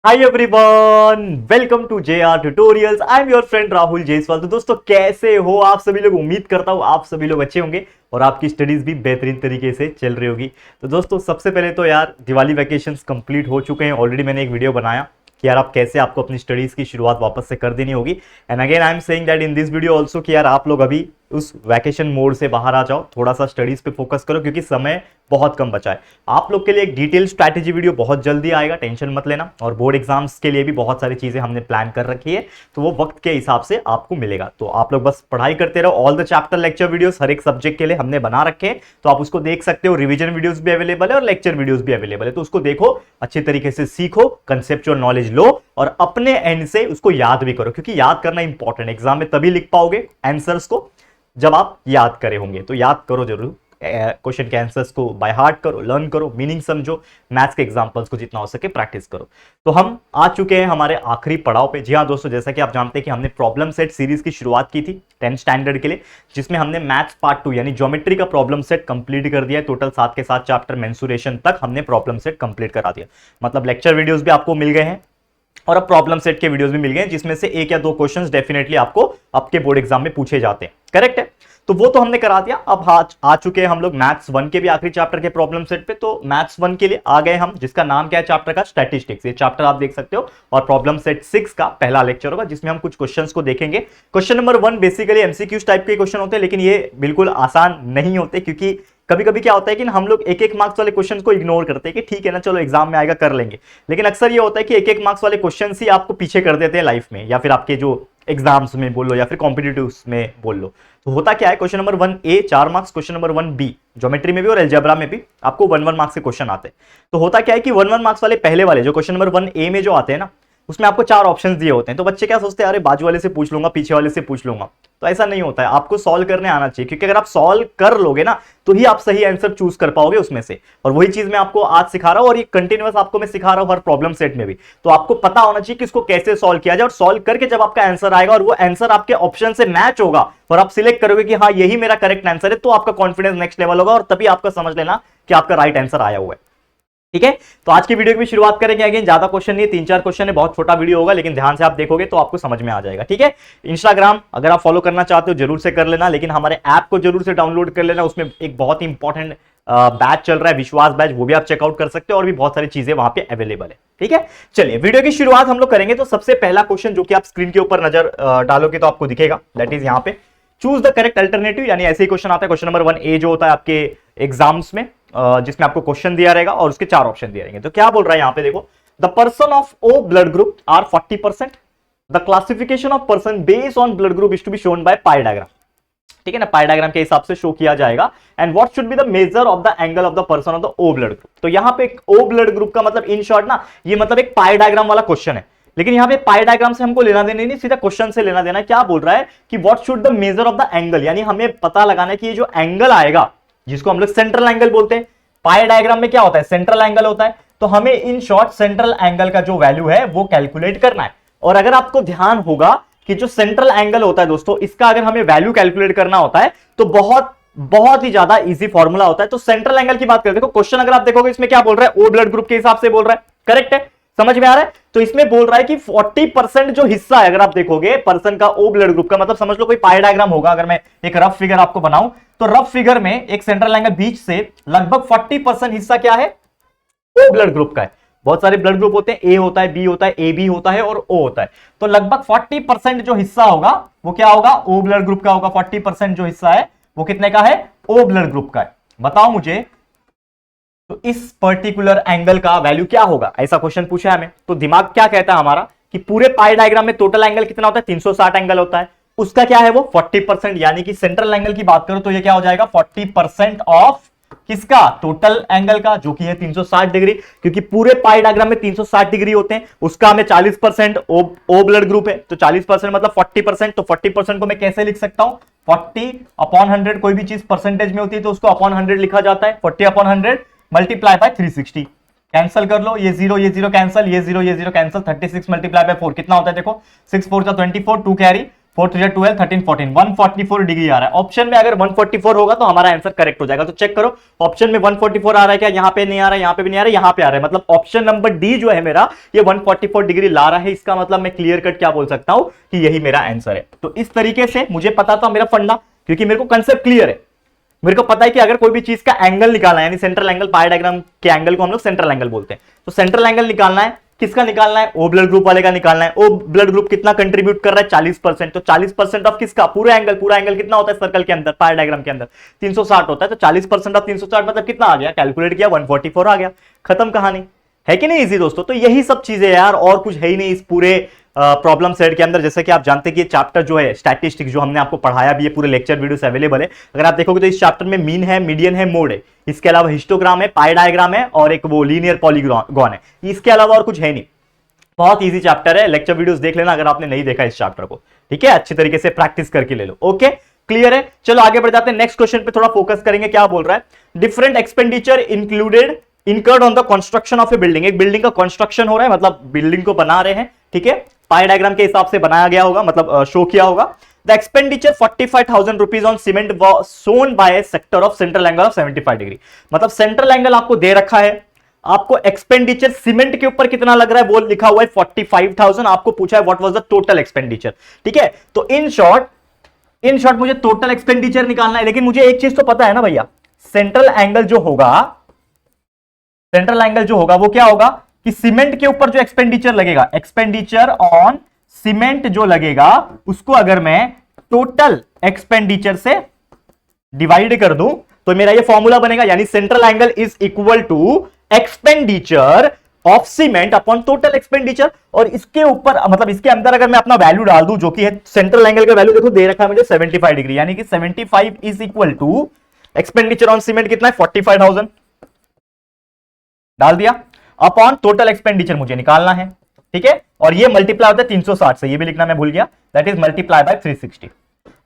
Hi everyone, welcome to JR tutorials. I am your friend Rahul Jaiswal. तो दोस्तों कैसे हो आप सभी लोग? उम्मीद करता हूँ आप सभी लोग अच्छे होंगे और आपकी स्टडीज भी बेहतरीन तरीके से चल रही होगी। तो दोस्तों सबसे पहले तो यार दिवाली वैकेशंस कंप्लीट हो चुके हैं। ऑलरेडी मैंने एक वीडियो बनाया कि यार आप कैसे आपको अपनी स्टडीज की शुरुआत वापस से कर देनी होगी। And again I am saying that in this video also कि यार आप लोग अभी उस वैकेशन मोड से बाहर आ जाओ, थोड़ा सा स्टडीज पे फोकस करो क्योंकि समय बहुत कम बचा है। आप लोग के लिए एक डिटेल स्ट्रैटेजी वीडियो बहुत जल्दी आएगा, टेंशन मत लेना। और बोर्ड एग्जाम्स के लिए भी बहुत सारी चीजें हमने प्लान कर रखी है, तो वो वक्त के हिसाब से आपको मिलेगा। तो आप लोग बस पढ़ाई करते रहो। All the chapter lecture videos हर एक सब्जेक्ट के लिए हमने बना रखे हैं, तो आप उसको देख सकते हो। रिवीजन वीडियोस भी अवेलेबल है और लेक्चर वीडियोस भी अवेलेबल है, तो उसको देखो, अच्छे तरीके से सीखो, कंसेप्चुअल नॉलेज लो और अपने एंड से उसको याद भी करो, क्योंकि याद करना इंपॉर्टेंट है। एग्जाम में तभी लिख पाओगे आंसर्स को जब आप याद करे होंगे। तो याद करो जरूर, क्वेश्चन के आंसर्स को बाय हार्ट करो, लर्न करो, मीनिंग समझो, मैथ्स के एग्जांपल्स को जितना हो सके प्रैक्टिस करो। तो हम आ चुके हैं हमारे आखिरी पड़ाव पे। जी हाँ दोस्तों, जैसा कि आप जानते हैं कि हमने प्रॉब्लम सेट सीरीज की शुरुआत की थी 10th स्टैंडर्ड के लिए, जिसमें हमने मैथ्स पार्ट 2 यानी ज्योमेट्री का प्रॉब्लम सेट कंप्लीट कर दिया है। टोटल 7 के 7 चैप्टर मेंसुरेशन तक हमने प्रॉब्लम सेट कंप्लीट करा दिया। मतलब लेक्चर वीडियोस भी आपको मिल गए हैं और अब प्रॉब्लम सेट के वीडियोस भी मिल गए हैं, जिसमें से एक या दो क्वेश्चंस डेफिनेटली आपको आपके बोर्ड एग्जाम में पूछे जाते हैं। करेक्ट है? तो वो तो हमने करा दिया। अब आ चुके हैं हम लोग मैथ्स 1 के भी आखिरी चैप्टर के प्रॉब्लम सेट पे। तो मैथ्स 1 के लिए आ गए हम, जिसका नाम क्या है चैप्टर का? स्टैटिस्टिक्स। ये चैप्टर आप देख सकते हो और प्रॉब्लम सेट 6 का पहला लेक्चर होगा, जिसमें हम कुछ क्वेश्चंस को देखेंगे। Question number 1 basically MCQs type के क्वेश्चन होते हैं, लेकिन ये बिल्कुल आसान नहीं होते, क्योंकि कभी कभी क्या होता है कि हम लोग एक एक मार्क्स वाले क्वेश्चन को इग्नोर करते हैं कि ठीक है ना, चलो एग्जाम में आएगा कर लेंगे। लेकिन अक्सर ये होता है कि एक एक मार्क्स वाले क्वेश्चन ही आपको पीछे कर देते हैं लाइफ में, या फिर आपके जो एग्जाम्स में बोल लो या फिर कॉम्पिटिटिव में बोल लो। तो होता क्या है, question number 1A 4 marks, question number 1B geometry में भी और अलजेब्रा में भी आपको 1-1 मार्क्स के क्वेश्चन आते हैं। तो होता क्या है कि 1-1 मार्क्स वाले पहले वाले जो क्वेश्चन नंबर 1A में जो आते हैं ना, उसमें आपको 4 ऑप्शंस दिए होते हैं। तो बच्चे क्या सोचते हैं, अरे बाजू वाले से पूछ लूंगा, पीछे वाले से पूछ लूंगा। तो ऐसा नहीं होता है, आपको सॉल्व करने आना चाहिए, क्योंकि अगर आप सॉल्व कर लोगे ना तो ही आप सही आंसर चूज कर पाओगे उसमें से। और वही चीज मैं आपको आज सिखा रहा हूं और ये कंटिन्यूअस आपको मैं सिखा रहा हूं हर प्रॉब्लम सेट में भी। तो आपको पता होना चाहिए कि इसको कैसे सॉल्व किया जाए, और सॉल्व करके जब आपका आंसर आएगा और वो आंसर आपके ऑप्शन से मैच होगा और आप सिलेक्ट करोगे कि हाँ यही मेरा करेक्ट आंसर है, तो आपका कॉन्फिडेंस नेक्स्ट लेवल होगा और तभी आपका समझ लेना कि आपका राइट आंसर आया हुआ है। ठीक है, तो आज की वीडियो की भी शुरुआत करेंगे। अगेन ज्यादा क्वेश्चन नहीं, 3-4 क्वेश्चन है, बहुत छोटा वीडियो होगा, लेकिन ध्यान से आप देखोगे तो आपको समझ में आ जाएगा। ठीक है, इंस्टाग्राम अगर आप फॉलो करना चाहते हो जरूर से कर लेना, लेकिन हमारे ऐप को जरूर से डाउनलोड कर लेना। उसमें एक बहुत ही इंपॉर्टेंट बैच चल रहा है, विश्वास बैच, वो भी आप चेकआउट कर सकते हो और भी बहुत सारी चीजें वहां पे अवेलेबल है। ठीक है, चलिए वीडियो की शुरुआत हम लोग करेंगे। तो सबसे पहला क्वेश्चन जो कि आप स्क्रीन के ऊपर नजर डालोगे तो आपको दिखेगा, दैट इज यहाँ पे चूज द करेक्ट अल्टरनेटिव, यानी ऐसे ही क्वेश्चन आता है। क्वेश्चन नंबर 1A जो होता है आपके एग्जाम्स में, जिसमें आपको क्वेश्चन दिया रहेगा और उसके 4 ऑप्शन दिए रहेंगे। तो क्या बोल रहा है यहाँ पे देखो, the person of O blood group are 40%, the classification of person based on blood group is to be shown by pie diagram. ठीक है ना, पाई डायग्राम के हिसाब से शो किया जाएगा। And what should be the measure of the angle of the person of the O blood group. तो यहाँ पे एक ओ ब्लड ग्रुप का मतलब इन शॉर्ट ना, ये मतलब एक पाई डायग्राम वाला क्वेश्चन है। लेकिन यहाँ पे पाई डायग्राम से हमको लेना देना नहीं, सीधा क्वेश्चन से लेना देना। क्या बोल रहा है कि what should the measure of the angle, यानी हमें पता लगाना है कि ये जो एंगल आएगा, जिसको हम लोग सेंट्रल एंगल बोलते हैं, पाई डायग्राम में क्या होता है, सेंट्रल एंगल होता है। तो हमें इन शॉर्ट सेंट्रल एंगल का जो वैल्यू है वो कैलकुलेट करना है। और अगर आपको ध्यान होगा कि जो सेंट्रल एंगल होता है दोस्तों, इसका अगर हमें वैल्यू कैलकुलेट करना होता है तो बहुत ही ज्यादा इजी फॉर्मूला होता है। तो सेंट्रल एंगल की बात करें, देखो क्वेश्चन अगर आप देखोगे इसमें क्या बोल रहा है, ओ ब्लड ग्रुप के हिसाब से बोल रहा है। करेक्ट है, समझ में आ रहा है? तो इसमें बोल रहा है कि 40% जो हिस्सा है, अगर आप देखोगे पर्सन का ओ ब्लड ग्रुप का, मतलब समझ लो कोई पाई डायग्राम होगा। अगर मैं एक रफ फिगर आपको बनाऊं तो रफ फिगर में एक सेंट्रल एंगल बीच से लगभग 40% हिस्सा क्या है, ओ ब्लड ग्रुप का है। बहुत सारे ब्लड ग्रुप होते हैं, ए होता है, बी होता है, ए बी होता है और ओ होता है। तो लगभग 40% जो हिस्सा होगा वो क्या होगा, ओ ब्लड ग्रुप का होगा। 40% जो हिस्सा है वो कितने का है, ओ ब्लड ग्रुप का है। बताओ मुझे, तो इस पर्टिकुलर एंगल का वैल्यू क्या होगा, ऐसा क्वेश्चन पूछा है हमें। तो दिमाग क्या कहता है हमारा कि पूरे पाई डायग्राम में टोटल एंगल कितना होता है, 360 एंगल होता है। उसका क्या है वो 40%, यानी कि सेंट्रल एंगल की बात करो तो ये क्या हो जाएगा, 40% ऑफ किसका, टोटल एंगल का, जो कि है 360 डिग्री। क्योंकि पूरे पाई डायग्राम में 360 डिग्री होते हैं, उसका हमें 40% ओ ब्लड ग्रुप है, तो 40% मतलब 40%। तो 40% को मैं कैसे लिख सकता हूं, 40/100। कोई भी चीज परसेंटेज में होती है तो उसको अपॉन 100 लिखा जाता है। 40/100 मल्टीप्लाई बाय 360, कैंसिल कर लो, ये 0 कैंसिल, ये 0 कैंसिल। 36 मल्टीप्लाई बाय 4 कितना होता है देखो, 6 4 24, 2 कैरी 4 3 12 13 14 144 डिग्री आ रहा है। ऑप्शन में अगर 144 होगा तो हमारा आंसर करेक्ट हो जाएगा। तो चेक करो ऑप्शन में 144 आ रहा है क्या? यहाँ पे नहीं आ रहा है, यहाँ पे भी नहीं आ रहा है, यहाँ पे आ रहा है। मतलब ऑप्शन नंबर डी जो है मेरा ये 144 डिग्री ला रहा है। इसका मतलब मैं क्लियर कट क्या बोल सकता हूं कि यही मेरा आंसर है। तो इस तरीके से मुझे पता था मेरा फंडा, क्योंकि मेरे को कंसेप्ट क्लियर है। मेरे को पता है कि अगर कोई भी चीज का एंगल निकालना है, यानी सेंट्रल एंगल, पाई डायग्राम के एंगल को हम लोग सेंट्रल एंगल बोलते हैं। तो सेंट्रल एंगल निकालना है, किसका निकालना है? ओ ब्लड ग्रुप वाले का निकालना है। ओ ब्लड ग्रुप कितना कंट्रीब्यूट कर रहा है? 40%। तो 40% ऑफ किसका? पूरा एंगल कितना होता है सर्कल के अंदर, पाई डायग्राम के अंदर 360 होता है। तो 40% ऑफ 360 मतलब कितना आ गया? कैलकुलेट किया 144 आ गया, खत्म कहानी। है कि नहीं इजी दोस्तों? तो यही सब चीजें यार, और कुछ है ही नहीं इस पूरे प्रॉब्लम सेट के अंदर। जैसे कि आप जानते हैं कि ये चैप्टर जो है स्टैटिस्टिक्स, जो हमने आपको पढ़ाया भी है, पूरे लेक्चर वीडियोस अवेलेबल है। अगर आप देखोगे तो इस चैप्टर में मीन है, मीडियन है, मोड है, इसके अलावा हिस्टोग्राम है, पाई डायग्राम है और एक वो लीनियर पॉलीगॉन है। इसके अलावा और कुछ है नहीं। बहुत इजी चैप्टर है, लेक्चर वीडियोस देख लेना अगर आपने नहीं देखा इस चैप्टर को। ठीक है, अच्छी तरीके से प्रैक्टिस करके ले लो। ओके, क्लियर है? चलो आगे बढ़ जाते हैं, नेक्स्ट क्वेश्चन पे थोड़ा फोकस करेंगे। क्या बोल रहा है? Different expenditure included incurred on the construction of A building. एक बिल्डिंग का कंस्ट्रक्शन हो रहा है, मतलब बिल्डिंग को बना रहे हैं। ठीक है, पाई डायग्राम के हिसाब से बनाया गया होगा, मतलब शो किया होगा। The expenditure 45,000 rupees on cement shown by sector of central angle of 75 degree. मतलब सेंट्रल एंगल आपको दे रखा है, आपको एक्सपेंडिचर सीमेंट के ऊपर कितना लग रहा है वो लिखा हुआ है 45,000। आपको पूछा है what was the total expenditure. ठीक है, तो इन शॉर्ट मुझे टोटल एक्सपेंडिचर निकालना है। लेकिन मुझे एक चीज तो पता है ना भैया, सेंट्रल एंगल जो होगा वो क्या होगा कि सीमेंट के ऊपर जो एक्सपेंडिचर लगेगा, एक्सपेंडिचर ऑन सीमेंट जो लगेगा, उसको अगर मैं टोटल एक्सपेंडिचर से डिवाइड कर दूं तो मेरा ये फॉर्मूला बनेगा। यानी central angle is equal to expenditure of cement upon total expenditure. और इसके ऊपर, मतलब इसके अंदर अगर मैं अपना वैल्यू डाल दूं, जो कि है सेंट्रल एंगल का वैल्यू, देखो दे रखा है मुझे 75 डिग्री, यानी कि 75 is equal to expenditure on cement कितना है? 45,000 डाल दिया, अपॉन टोटल एक्सपेंडिचर मुझे निकालना है। ठीक है, और ये मल्टीप्लाई होता है 360 से, ये भी लिखना मैं भूल गया, दैट इज मल्टीप्लाई बाय 360।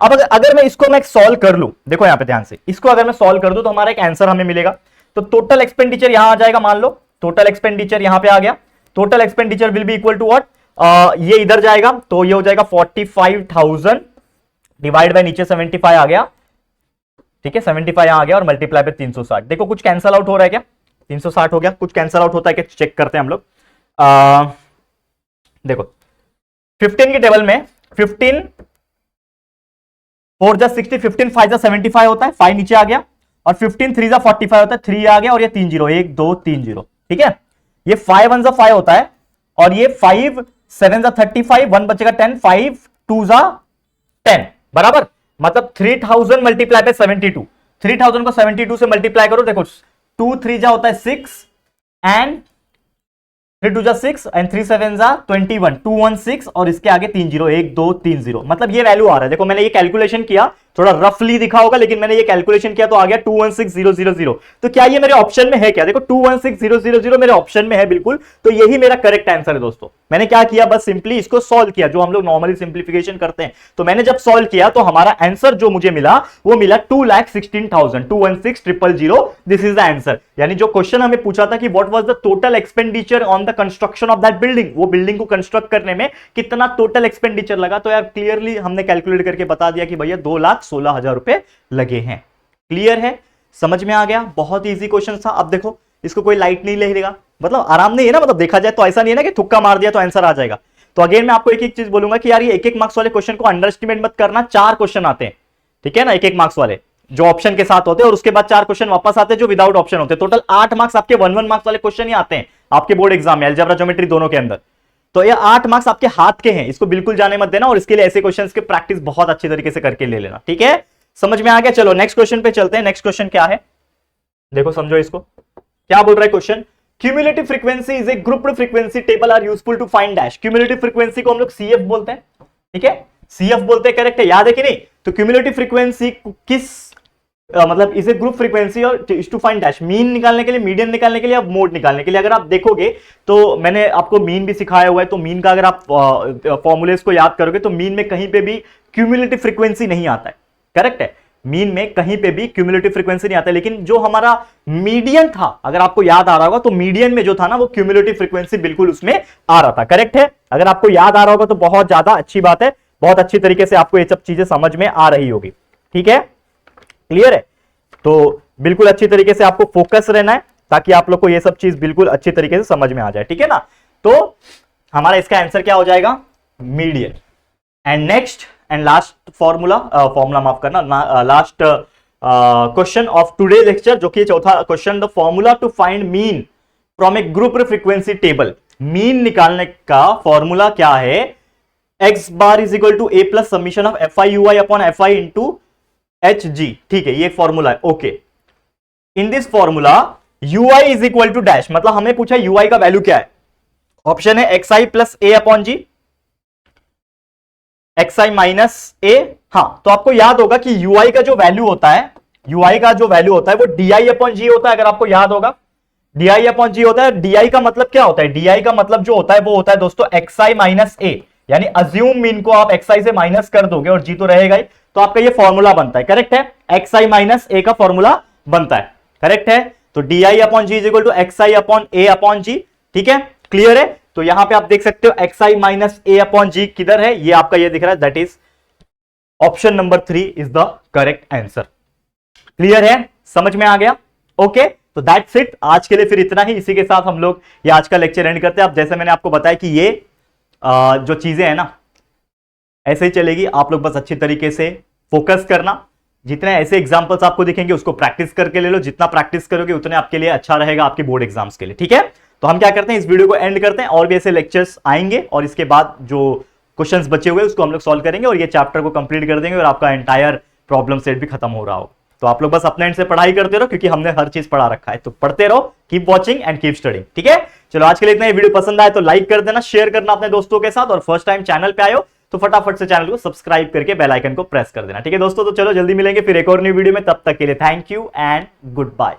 अब अगर मैं इसको मैं सॉल्व कर लूं, देखो यहां पे ध्यान से, इसको अगर मैं सॉल्व कर दूं तो हमारा एक आंसर हमें मिलेगा। तो टोटल एक्सपेंडिचर यहां आ जाएगा, मान लो टोटल एक्सपेंडिचर यहां पे आ गया। Total expenditure will be equal to what? ये इधर जाएगा तो ये हो जाएगा 45,000 डिवाइड बाय नीचे 75 आ गया। ठीक है, 75 यहां आ गया और मल्टीप्लाई बाय 360। देखो कुछ कैंसल आउट हो रहा है क्या? 360 हो गया, कुछ कैंसल आउट होता है क्या? चेक करते हैं हम लोग। देखो 15 की टेबल में 15 4 जा 60, 15 5 जा 75 होता है, 5 नीचे आ गया, और 15 3 जा 45 होता है, 3 आ गया, और ये 3 0, 1 2 3 0। ठीक है, ये 5 1 जा 5 होता है, और ये 5 7 जा 35, 1 बचेगा 10, 5 2 जा 10 बराबर। मतलब 3000 मल्टीप्लाई बाय 72, 3000 को 72 से मल्टीप्लाई करो। देखो 2 3 जा होता है 6 एंड 3 2 जा 6 एंड 3 7 जा 21, 216, और इसके आगे 3 0, 1 2 3 0। मतलब ये वैल्यू आ रहा है। देखो मैंने ये कैलकुलेशन किया, थोड़ा रफली दिखा होगा, लेकिन मैंने ये कैलकुलेशन किया तो आ गया 216000। तो क्या ये मेरे ऑप्शन में है क्या? देखो 216000 मेरे ऑप्शन में है बिल्कुल। तो यही मेरा करेक्ट आंसर है दोस्तों। मैंने क्या किया, बस सिंपली इसको सॉल्व किया, जो हम लोग नॉर्मली सिंप्लीफिकेशन करते हैं। तो मैंने जब सॉल्व किया तो हमारा आंसर जो मुझे मिला वो मिला 2,16,000, 216,000। This is the answer. यानी जो क्वेश्चन हमें पूछा था कि what was the total expenditure on the construction of that building, वो बिल्डिंग को कंस्ट्रक्ट करने में कितना टोटल एक्सपेंडिचर लगा, तो यार क्लियरली हमने कैलकुलेट करके बता दिया कि भैया 2,16,000 रुपए लगे हैं। क्लियर है? समझ में आ गया? बहुत इजी क्वेश्चन था। अब देखो इसको कोई लाइट नहीं लेगा, मतलब आराम नहीं है ना, मतलब देखा जाए तो ऐसा नहीं है ना कि तुक्का मार दिया तो आंसर आ जाएगा। तो अगेन मैं आपको एक एक चीज बोलूंगा कि यार ये एक मार्क्स वाले क्वेश्चन को अंडर एस्टिमेट मत करना। 4 क्वेश्चन आते हैं, ठीक है ना, एक मार्क्स वाले जो ऑप्शन के साथ होते हैं, और उसके बाद 4 क्वेश्चन वापस आते हैं जो विदाउट ऑप्शन होते हैं। टोटल 8 मार्क्स आपके 1 मार्क्स वाले क्वेश्चन ही आते हैं आपके बोर्ड एग्जाम में, अलजेब्रा ज्योमेट्री दोनों के अंदर। तो ये 8 मार्क्स आपके हाथ के हैं, इसको बिल्कुल जाने मत देना, और इसके लिए ऐसे क्वेश्चंस की प्रैक्टिस बहुत अच्छी तरीके से करके ले लेना। ठीक है, समझ में आ गया? चलो नेक्स्ट क्वेश्चन पे चलते हैं। नेक्स्ट क्वेश्चन क्या है, देखो समझो इसको। क्या बोल रहा है question? Cumulative frequency is a grouped frequency table are useful to find dash. Cumulative frequency को हम लोग सीएफ बोलते हैं। ठीक है, सीएफ बोलते हैं, करेक्ट है, याद है कि नहीं? तो क्यूमुलेटिव फ्रीक्वेंसी किस मतलब इसे ग्रुप फ्रीक्वेंसी और टू फाइंड डैश, मीन निकालने के लिए, मीडियन निकालने के लिए, अब मोड निकालने के लिए। अगर आप देखोगे तो मैंने आपको मीन भी सिखाया हुआ है, तो मीन का अगर आप फॉर्मूलेस को याद करोगे तो मीन में कहीं पे भी क्यूमुलेटिव फ्रीक्वेंसी नहीं आता है, करेक्ट है, मीन में कहीं पे भी क्यूमुलेटिव फ्रीक्वेंसी नहीं आता। लेकिन जो हमारा मीडियन था, अगर आपको याद आ रहा होगा, तो मीडियन में जो था ना वो क्यूमुलेटिव फ्रीक्वेंसी बिल्कुल उसमें आ रहा था, करेक्ट है। अगर आपको याद आ रहा होगा तो बहुत ज्यादा अच्छी बात है, बहुत अच्छी तरीके से आपको ये सब चीजें समझ में आ रही होगी। ठीक है, क्लियर है? तो बिल्कुल अच्छी तरीके से आपको फोकस रहना है ताकि आप लोग को ये सब चीज बिल्कुल अच्छी तरीके से समझ में आ जाए। ठीक है ना? तो हमारा इसका आंसर क्या हो जाएगा? Median. And next and last formula माफ करना, last question of today lecture, जो कि चौथा question, the formula to find mean from a group frequency table. Mean निकालने का फॉर्मूला क्या है? X bar is equal to A plus summation of F I U I upon F I into H जी। ठीक है, ये फॉर्मूला है। Okay, in this formula U I is equal to dash, मतलब हमें पूछा यू आई का वैल्यू क्या है। ऑप्शन है एक्स आई प्लस ए अपॉन जी, एक्स आई माइनस ए। हाँ, तो आपको याद होगा कि यू आई का जो वैल्यू होता है, यू आई का जो वैल्यू होता है वो डी आई अपॉन जी होता है। अगर आपको याद होगा डी आई अपॉन जी होता है। डी आई का मतलब क्या होता है? डी आई का मतलब जो होता है वो होता है दोस्तों एक्स आई माइनस ए, यानी अज्यूम मीन को आप एक्स आई से माइनस कर दोगे और जी तो रहेगा ही, तो आपका ये फॉर्मूला बनता है। करेक्ट है? एक्स आई माइनस ए का फॉर्मूला बनता है। करेक्ट है? तो D I upon G is equal to X I upon A upon G. ठीक है, क्लियर है? तो यहां पे आप देख सकते हो एक्स आई माइनस ए अपॉन जी किधर है, ये आपका ये दिख रहा है, that is option number 3 is the correct answer. Clear है? समझ में आ गया? ओके, तो दैट्स इट, आज के लिए फिर इतना ही। इसी के साथ हम लोग ये आज का लेक्चर एंड करते हैं। अब जैसे मैंने आपको बताया कि ये जो चीजें हैं ना ऐसे ही चलेगी, आप लोग बस अच्छी तरीके से फोकस करना। जितने ऐसे एग्जांपल्स आपको दिखेंगे उसको प्रैक्टिस करके ले लो, जितना प्रैक्टिस करोगे उतने आपके लिए अच्छा रहेगा आपके बोर्ड एग्जाम्स के लिए। ठीक है, तो हम क्या करते हैं, इस वीडियो को एंड करते हैं, और भी ऐसे लेक्चर्स आएंगे और इसके बाद जो क्वेश्चंस बचे हुए उसको हम लोग सॉल्व करेंगे और ये चैप्टर को कंप्लीट कर देंगे और आपका एंटायर प्रॉब्लम सेट भी खत्म हो रहा हो। तो आप लोग बस अपने एंड से पढ़ाई करते रहो, क्योंकि हमने हर चीज पढ़ा रखा है, तो पढ़ते रहो, keep watching and keep studying. ठीक है, चलो आज के लिए इतना ही। वीडियो पसंद आए तो लाइक कर देना, शेयर करना अपने दोस्तों के साथ, और फर्स्ट टाइम चैनल पे आए हो तो फटाफट से चैनल को सब्सक्राइब करके बेल आइकन को प्रेस कर देना। ठीक है दोस्तों, तो चलो जल्दी मिलेंगे फिर एक और न्यू वीडियो में, तब तक के लिए thank you and good bye.